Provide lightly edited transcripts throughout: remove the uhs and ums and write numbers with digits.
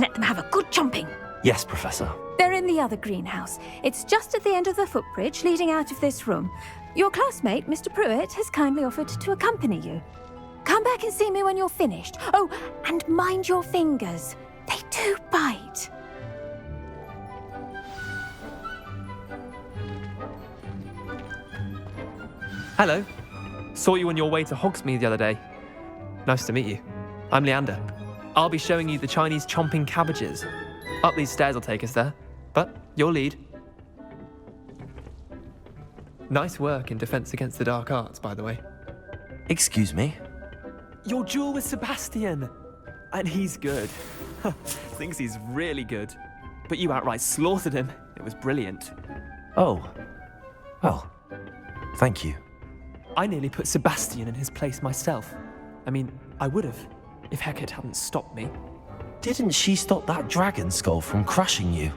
let them have a good chomping. Yes, Professor. They're in the other greenhouse. It's just at the end of the footbridge leading out of this room. Your classmate, Mr. Pruitt, has kindly offered to accompany you. Come back and see me when you're finished. Oh, and mind your fingers. They do bite. Hello. Saw you on your way to Hogsmeade the other day. Nice to meet you. I'm Leander. I'll be showing you the Chinese chomping cabbages. Up these stairs will take us there, but your lead. Nice work in Defense Against the Dark Arts, by the way. Excuse me? Your duel with Sebastian! And he's good. Thinks he's really good. But you outright slaughtered him. It was brilliant. Oh. Well, thank you. I nearly put Sebastian in his place myself. I mean, I would have, if Hecate hadn't stopped me. Didn't she stop that dragon skull from crushing you?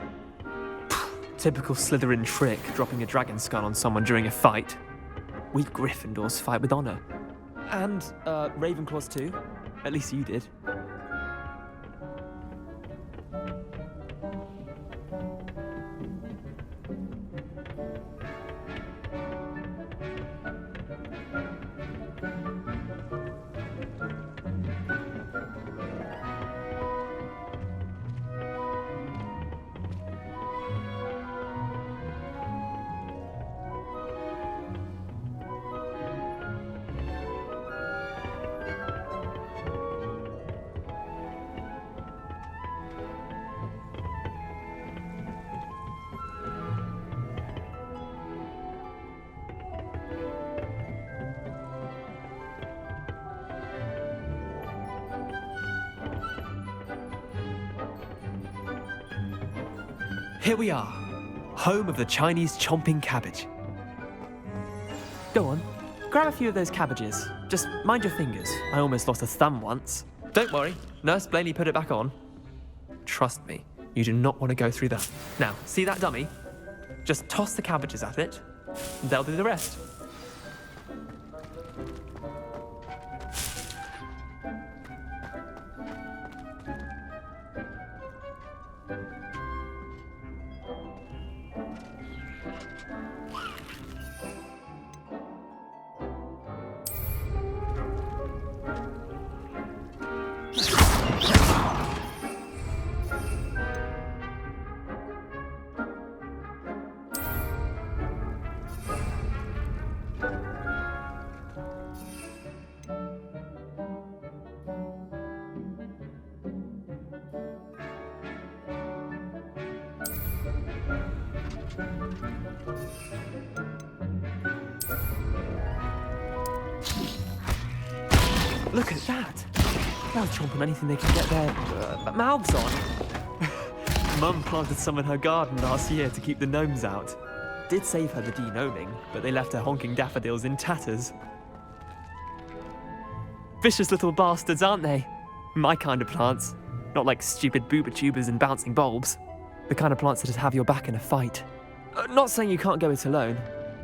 Typical Slytherin trick, dropping a dragon skull on someone during a fight. We Gryffindors fight with honor. And, Ravenclaws too. At least you did. Here we are, home of the Chinese chomping cabbage. Go on, grab a few of those cabbages. Just mind your fingers. I almost lost a thumb once. Don't worry, Nurse Blaney put it back on. Trust me, you do not want to go through that. Now, see that dummy? Just toss the cabbages at it, and they'll do the rest. Look at that! They'll chomp on anything they can get their mouths on. Mum planted some in her garden last year to keep the gnomes out. Did save her the de-gnoming, but they left her honking daffodils in tatters. Vicious little bastards, aren't they? My kind of plants. Not like stupid booba tubers and bouncing bulbs. The kind of plants that just have your back in a fight. Not saying you can't go it alone,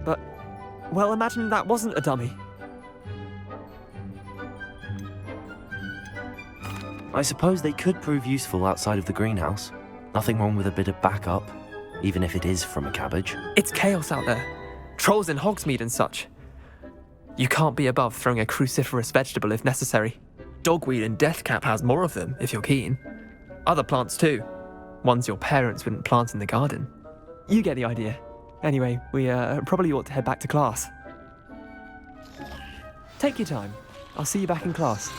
but, well, imagine that wasn't a dummy. I suppose they could prove useful outside of the greenhouse. Nothing wrong with a bit of backup, even if it is from a cabbage. It's chaos out there. Trolls in Hogsmeade and such. You can't be above throwing a cruciferous vegetable if necessary. Dogweed and deathcap has more of them, if you're keen. Other plants too. Ones your parents wouldn't plant in the garden. You get the idea. Anyway, we probably ought to head back to class. Take your time. I'll see you back in class.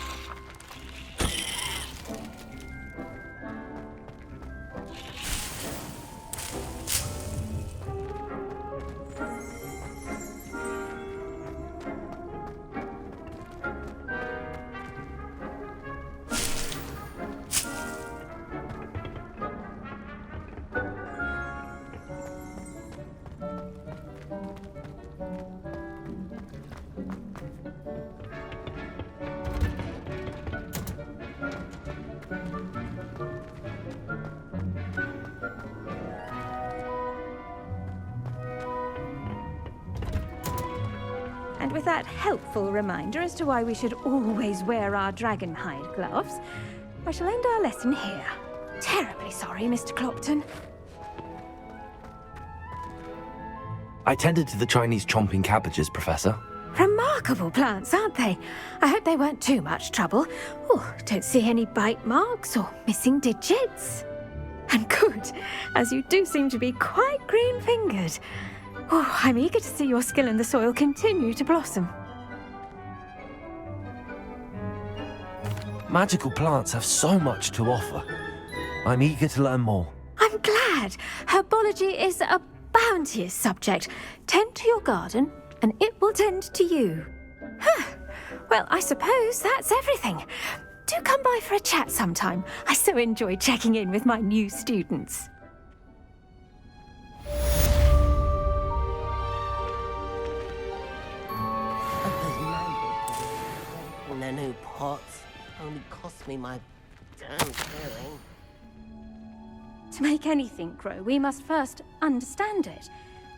And with that helpful reminder as to why we should always wear our dragon hide gloves, I shall end our lesson here. Terribly sorry, Mr. Clopton. I tended to the Chinese chomping cabbages, Professor. Remarkable plants, aren't they? I hope they weren't too much trouble. Oh, don't see any bite marks or missing digits. And good, as you do seem to be quite green-fingered. Oh, I'm eager to see your skill in the soil continue to blossom. Magical plants have so much to offer. I'm eager to learn more. I'm glad. Herbology is a bounteous subject. Tend to your garden, and it will tend to you. Huh. Well, I suppose that's everything. Do come by for a chat sometime. I so enjoy checking in with my new students. And their new pots only cost me my damn hearing. To make anything grow, we must first understand it.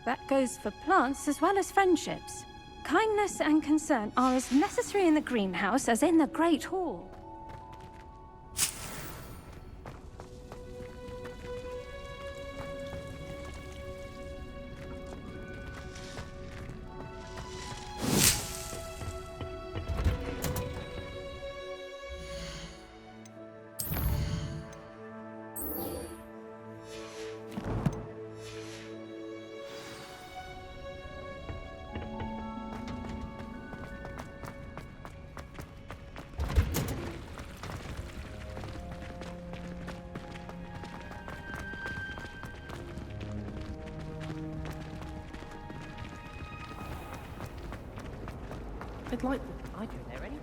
That goes for plants as well as friendships. Kindness and concern are as necessary in the greenhouse as in the Great Hall. I'd like I go there anyway.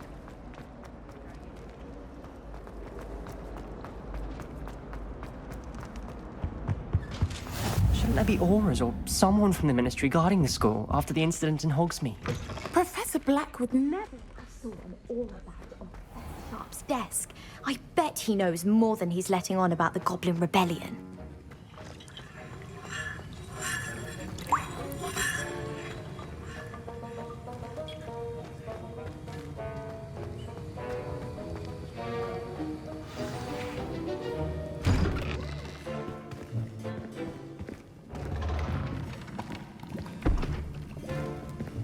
Shouldn't there be auras or someone from the ministry guarding the school after the incident in Hogsmeade? Professor Black would never have saw an aura bag on Professor Sharp's desk. I bet he knows more than he's letting on about the Goblin Rebellion.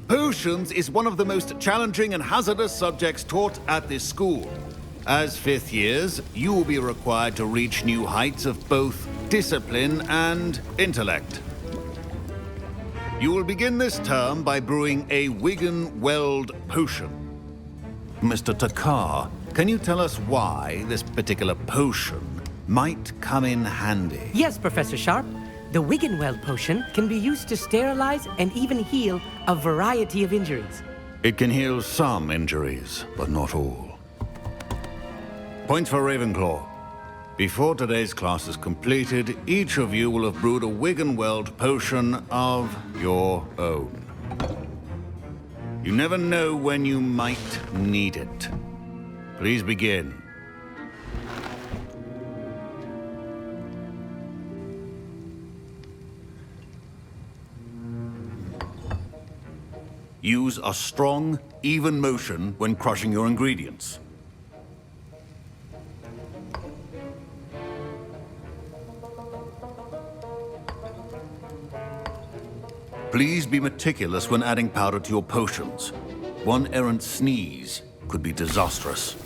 Potions is one of the most challenging and hazardous subjects taught at this school. As fifth years, you will be required to reach new heights of both discipline and intellect. You will begin this term by brewing a Wigan-Weld potion. Mr. Takar, can you tell us why this particular potion might come in handy? Yes, Professor Sharp. The Wiggenweld potion can be used to sterilize and even heal a variety of injuries. It can heal some injuries, but not all. Points for Ravenclaw. Before today's class is completed, each of you will have brewed a Wiggenweld potion of your own. You never know when you might need it. Please begin. Use a strong, even motion when crushing your ingredients. Please be meticulous when adding powder to your potions. One errant sneeze could be disastrous.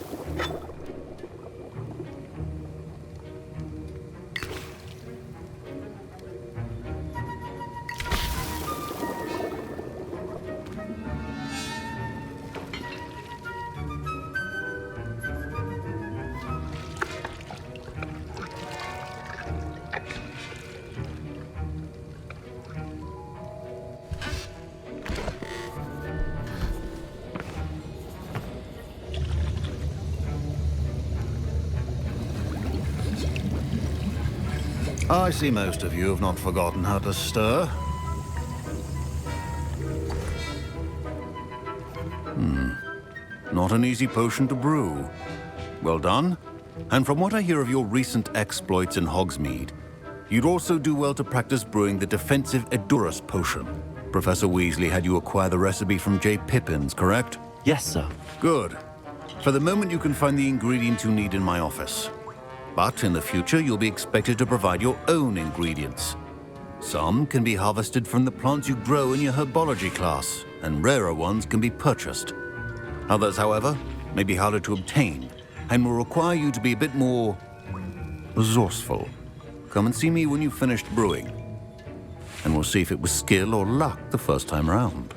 I see most of you have not forgotten how to stir. Not an easy potion to brew. Well done. And from what I hear of your recent exploits in Hogsmeade, you'd also do well to practice brewing the defensive Edurus potion. Professor Weasley had you acquire the recipe from J. Pippin's, correct? Yes, sir. Good. For the moment, you can find the ingredients you need in my office. But in the future, you'll be expected to provide your own ingredients. Some can be harvested from the plants you grow in your herbology class, and rarer ones can be purchased. Others, however, may be harder to obtain, and will require you to be a bit more resourceful. Come and see me when you've finished brewing, and we'll see if it was skill or luck the first time round.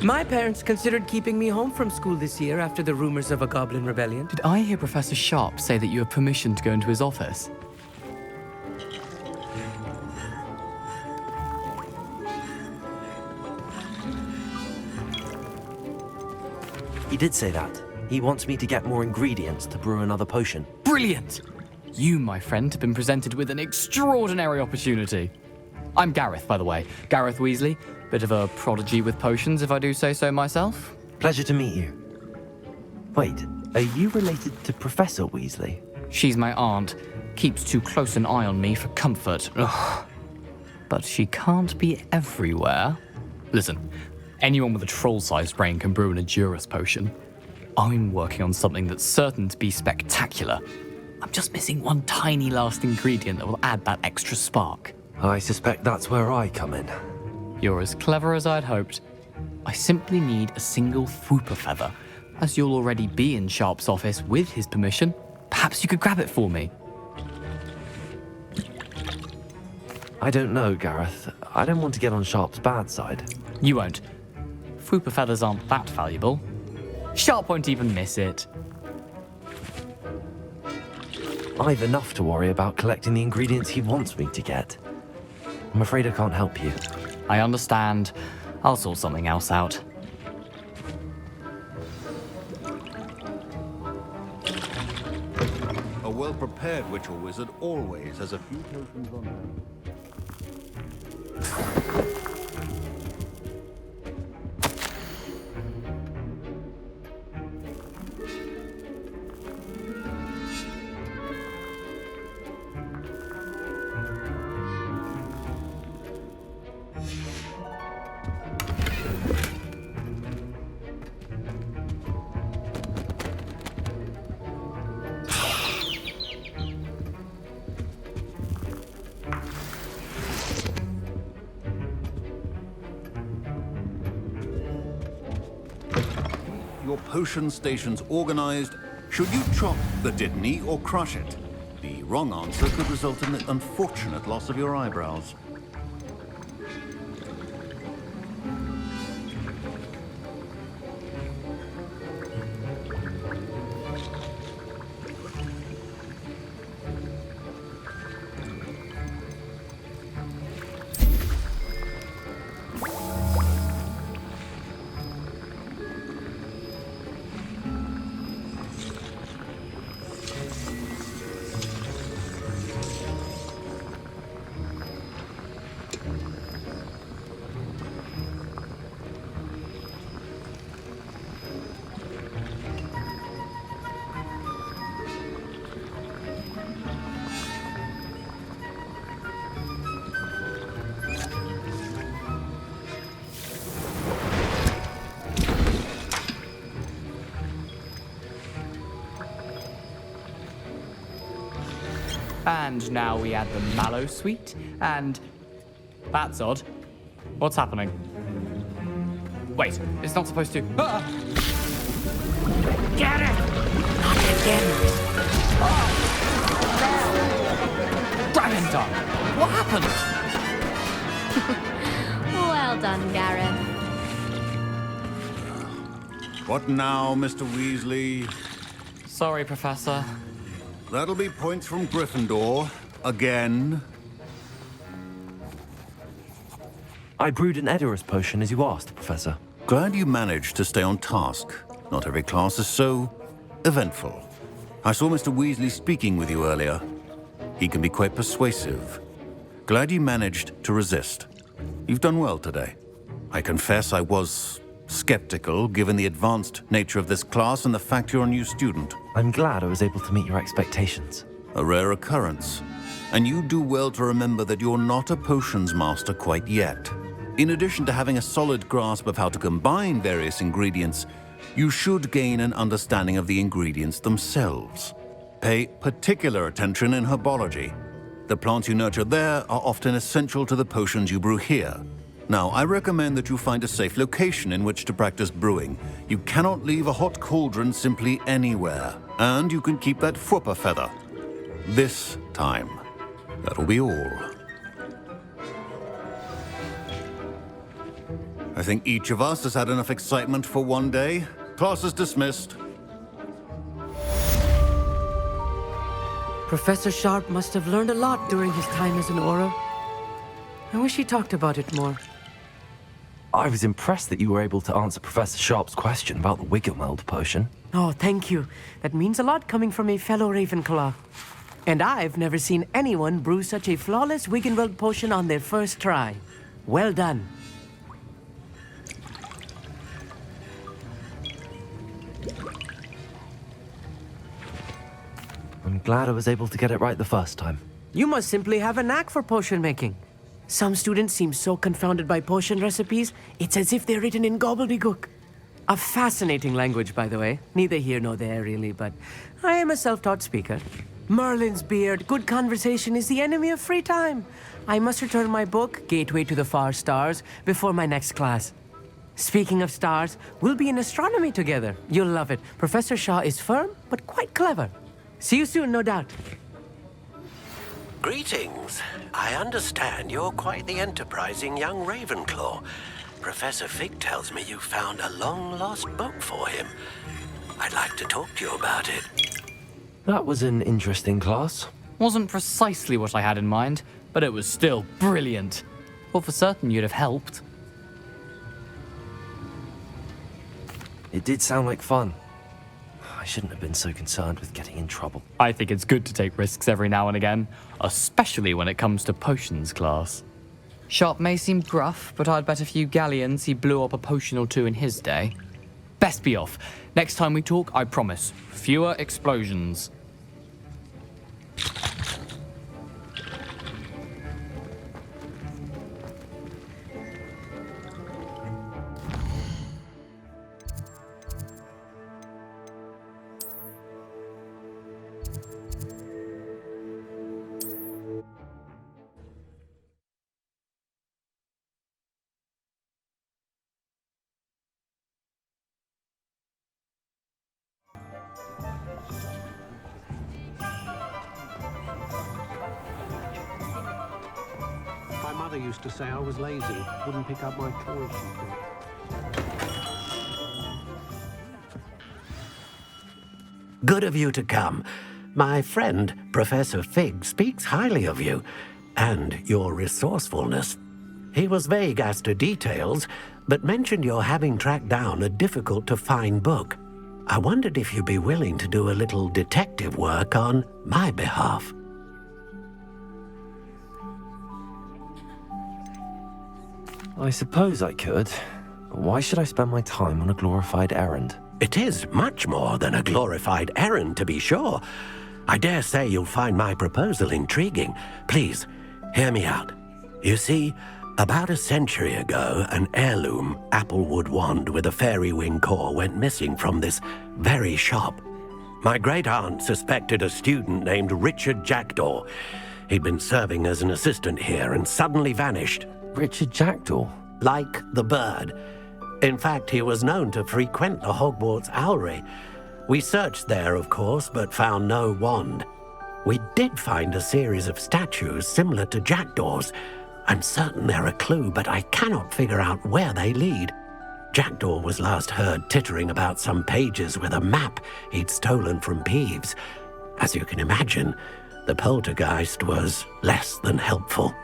My parents considered keeping me home from school this year after the rumors of a goblin rebellion. Did I hear Professor Sharp say that you have permission to go into his office? He did say that. He wants me to get more ingredients to brew another potion. Brilliant! You, my friend, have been presented with an extraordinary opportunity. I'm Gareth, by the way. Gareth Weasley. Bit of a prodigy with potions, if I do say so myself. Pleasure to meet you. Wait, are you related to Professor Weasley? She's my aunt. Keeps too close an eye on me for comfort. Ugh. But she can't be everywhere. Listen, anyone with a troll-sized brain can brew an Edurus potion. I'm working on something that's certain to be spectacular. I'm just missing one tiny last ingredient that will add that extra spark. I suspect that's where I come in. You're as clever as I'd hoped. I simply need a single Fwooper feather. As you'll already be in Sharp's office with his permission, perhaps you could grab it for me. I don't know, Gareth. I don't want to get on Sharp's bad side. You won't. Fwooper feathers aren't that valuable. Sharp won't even miss it. I've enough to worry about collecting the ingredients he wants me to get. I'm afraid I can't help you. I understand. I'll sort something else out. A well-prepared witch or wizard always has a few potions on hand. Your potion stations organized. Should you chop the Dittany or crush it? The wrong answer could result in the unfortunate loss of your eyebrows. And now we add the mallow sweet, and... That's odd. What's happening? Wait, it's not supposed to... Ah! Get it! Not again. Dragon Dog! What happened? Well done, Gareth. What now, Mr. Weasley? Sorry, Professor. That'll be points from Gryffindor. Again. I brewed an Edurus potion as you asked, Professor. Glad you managed to stay on task. Not every class is so eventful. I saw Mr. Weasley speaking with you earlier. He can be quite persuasive. Glad you managed to resist. You've done well today. I confess I was skeptical, given the advanced nature of this class and the fact you're a new student. I'm glad I was able to meet your expectations. A rare occurrence. And you do well to remember that you're not a potions master quite yet. In addition to having a solid grasp of how to combine various ingredients, you should gain an understanding of the ingredients themselves. Pay particular attention in herbology. The plants you nurture there are often essential to the potions you brew here. Now, I recommend that you find a safe location in which to practice brewing. You cannot leave a hot cauldron simply anywhere, and you can keep that Fwupper feather. This time. That'll be all. I think each of us has had enough excitement for one day. Class is dismissed. Professor Sharp must have learned a lot during his time as an Auror. I wish he talked about it more. I was impressed that you were able to answer Professor Sharp's question about the Wiggenweld potion. Oh, thank you. That means a lot coming from a fellow Ravenclaw. And I've never seen anyone brew such a flawless Wiggenweld potion on their first try. Well done. I'm glad I was able to get it right the first time. You must simply have a knack for potion making. Some students seem so confounded by potion recipes, it's as if they're written in gobbledygook. A fascinating language, by the way. Neither here nor there, really, but I am a self-taught speaker. Merlin's beard, good conversation is the enemy of free time. I must return my book, Gateway to the Far Stars, before my next class. Speaking of stars, we'll be in astronomy together. You'll love it. Professor Shaw is firm, but quite clever. See you soon, no doubt. Greetings. I understand you're quite the enterprising young Ravenclaw. Professor Fig tells me you found a long-lost book for him. I'd like to talk to you about it. That was an interesting class. Wasn't precisely what I had in mind, but it was still brilliant. Well, for certain you'd have helped. It did sound like fun. I shouldn't have been so concerned with getting in trouble. I think it's good to take risks every now and again, especially when it comes to potions class. Sharp may seem gruff, but I'd bet a few galleons he blew up a potion or two in his day. Best be off. Next time we talk, I promise, fewer explosions. My mother used to say I was lazy, wouldn't pick up my toys, she thought. Good of you to come. My friend, Professor Fig, speaks highly of you and your resourcefulness. He was vague as to details, but mentioned your having tracked down a difficult-to-find book. I wondered if you'd be willing to do a little detective work on my behalf. I suppose I could. But why should I spend my time on a glorified errand? It is much more than a glorified errand, to be sure. I dare say you'll find my proposal intriguing. Please, hear me out. You see, about a century ago, an heirloom applewood wand with a fairy wing core went missing from this very shop. My great-aunt suspected a student named Richard Jackdaw. He'd been serving as an assistant here and suddenly vanished. Richard Jackdaw? Like the bird. In fact, he was known to frequent the Hogwarts Owlery. We searched there, of course, but found no wand. We did find a series of statues similar to Jackdaw's. I'm certain they're a clue, but I cannot figure out where they lead. Jackdaw was last heard tittering about some pages with a map he'd stolen from Peeves. As you can imagine, the poltergeist was less than helpful.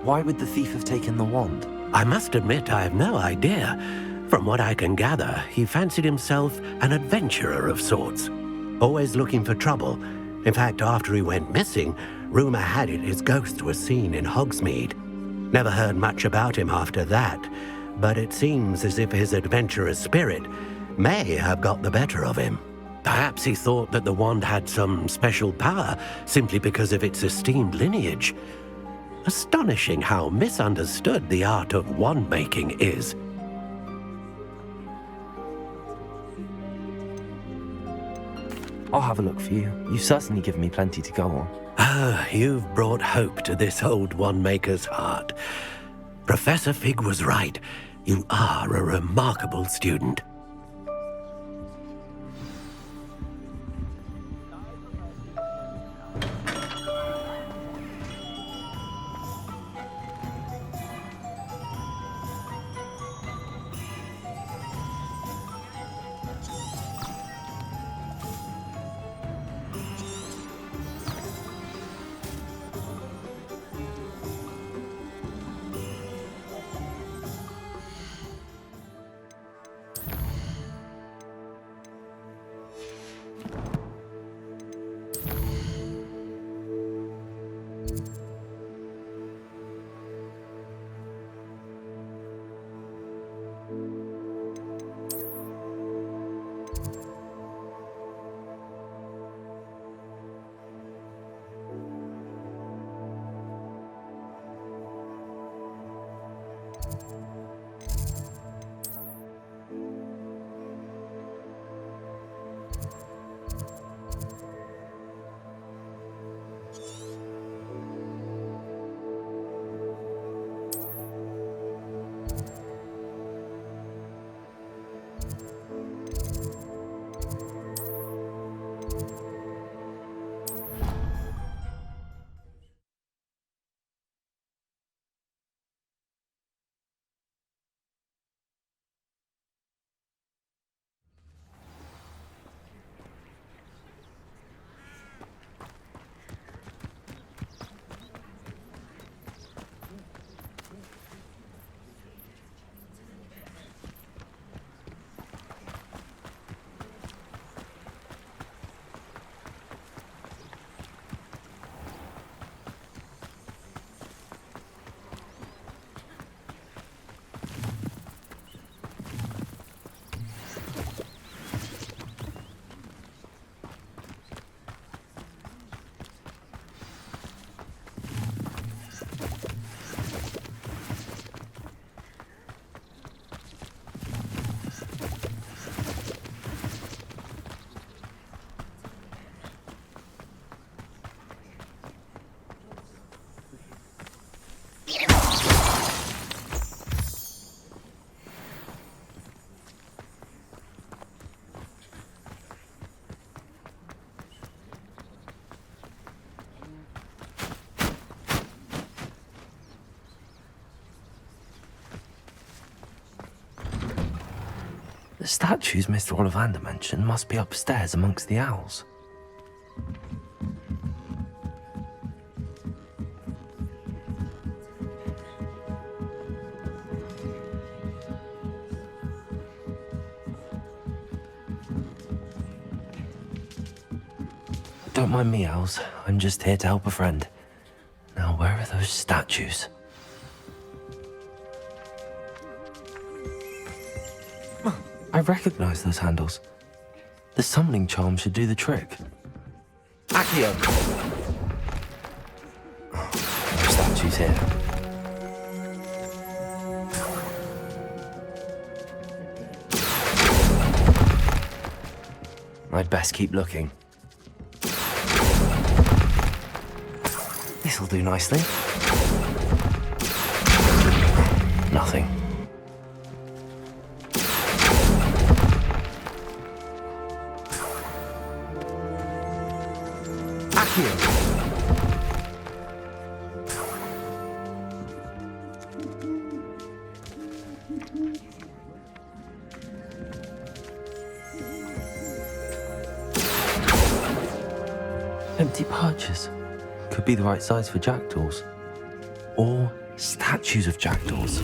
Why would the thief have taken the wand? I must admit I have no idea. From what I can gather, he fancied himself an adventurer of sorts. Always looking for trouble. In fact, after he went missing, rumor had it his ghost was seen in Hogsmeade. Never heard much about him after that, but it seems as if his adventurous spirit may have got the better of him. Perhaps he thought that the wand had some special power simply because of its esteemed lineage. Astonishing how misunderstood the art of wand making is. I'll have a look for you. You've certainly given me plenty to go on. Ah, you've brought hope to this old wand maker's heart. Professor Fig was right. You are a remarkable student. The statues Mr. Ollivander mentioned must be upstairs amongst the owls. Don't mind me, owls. I'm just here to help a friend. Now, where are those statues? I recognize those handles. The summoning charm should do the trick. Accio! No statues here. I'd best keep looking. This'll do nicely. Nothing. Empty perches. Could be the right size for jackdaws. Or statues of jackdaws.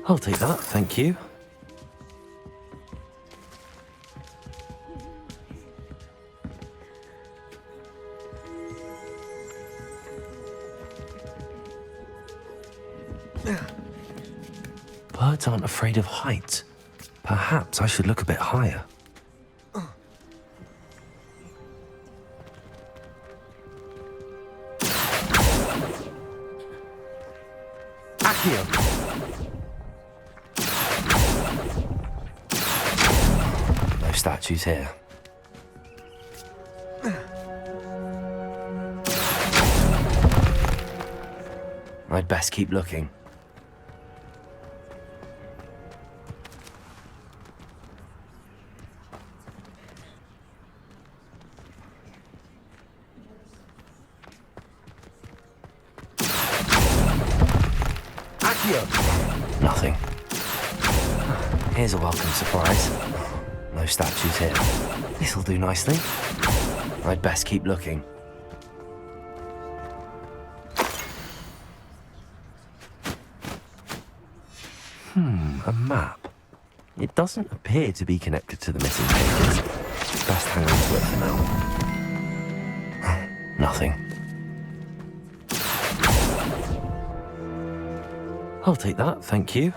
I'll take that, thank you. Birds aren't afraid of heights. Perhaps I should look a bit higher. Accio! No statues here. I'd best keep looking. Nothing. Here's a welcome surprise. No statues here. This'll do nicely. I'd best keep looking. A map. It doesn't appear to be connected to the missing pages. Best hang on to it for now. Nothing. I'll take that, thank you.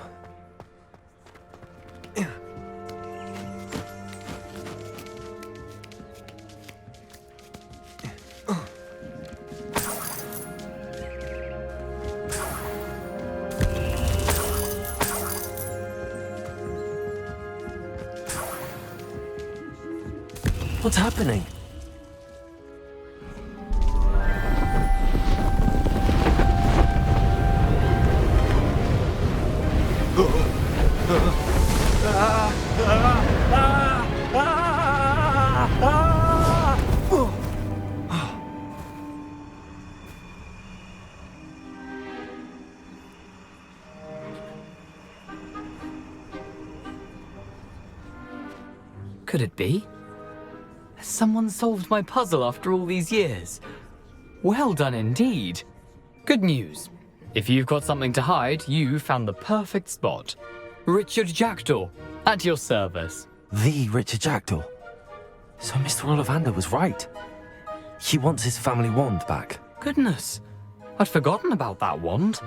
What's happening? Could it be? Has someone solved my puzzle after all these years? Well done indeed. Good news. If you've got something to hide, you found the perfect spot. Richard Jackdaw, at your service. The Richard Jackdaw. So Mr. Ollivander was right. He wants his family wand back. Goodness, I'd forgotten about that wand.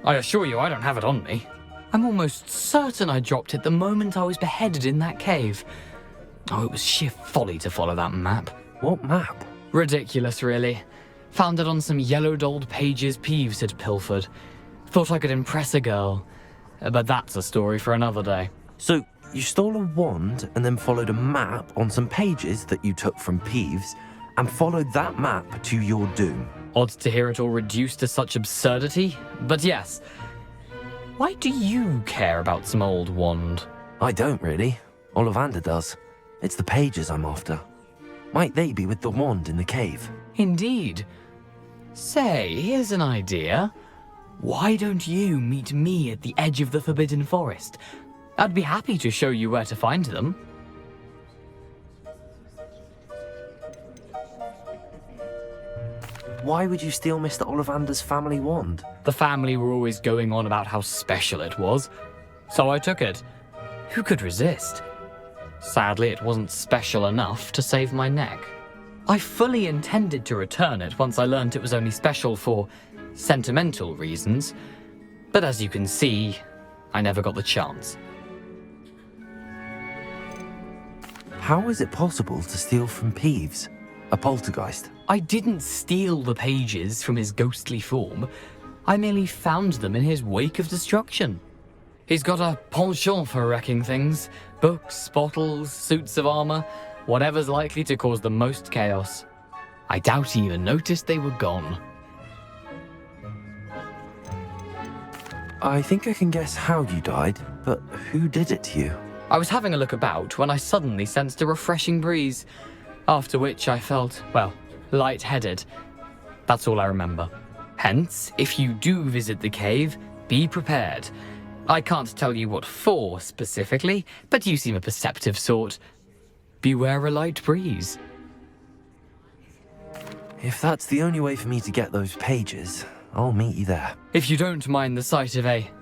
I assure you I don't have it on me. I'm almost certain I dropped it the moment I was beheaded in that cave. Oh, it was sheer folly to follow that map. What map? Ridiculous, really. Found it on some yellowed old pages Peeves had pilfered. Thought I could impress a girl. But that's a story for another day. So, you stole a wand and then followed a map on some pages that you took from Peeves and followed that map to your doom. Odd to hear it all reduced to such absurdity, but yes. Why do you care about some old wand? I don't really. Ollivander does. It's the pages I'm after. Might they be with the wand in the cave? Indeed. Say, here's an idea. Why don't you meet me at the edge of the Forbidden Forest? I'd be happy to show you where to find them. Why would you steal Mr. Ollivander's family wand? The family were always going on about how special it was, so I took it. Who could resist? Sadly, it wasn't special enough to save my neck. I fully intended to return it once I learned it was only special for sentimental reasons, but as you can see, I never got the chance. How is it possible to steal from Peeves, a poltergeist? I didn't steal the pages from his ghostly form. I merely found them in his wake of destruction. He's got a penchant for wrecking things. Books, bottles, suits of armor, whatever's likely to cause the most chaos. I doubt he even noticed they were gone. I think I can guess how you died, but who did it to you? I was having a look about when I suddenly sensed a refreshing breeze, after which I felt, well, lightheaded. That's all I remember. Hence, if you do visit the cave, be prepared. I can't tell you what for specifically, but you seem a perceptive sort. Beware a light breeze. If that's the only way for me to get those pages, I'll meet you there. If you don't mind the sight of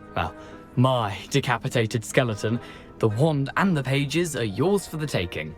my decapitated skeleton, the wand and the pages are yours for the taking.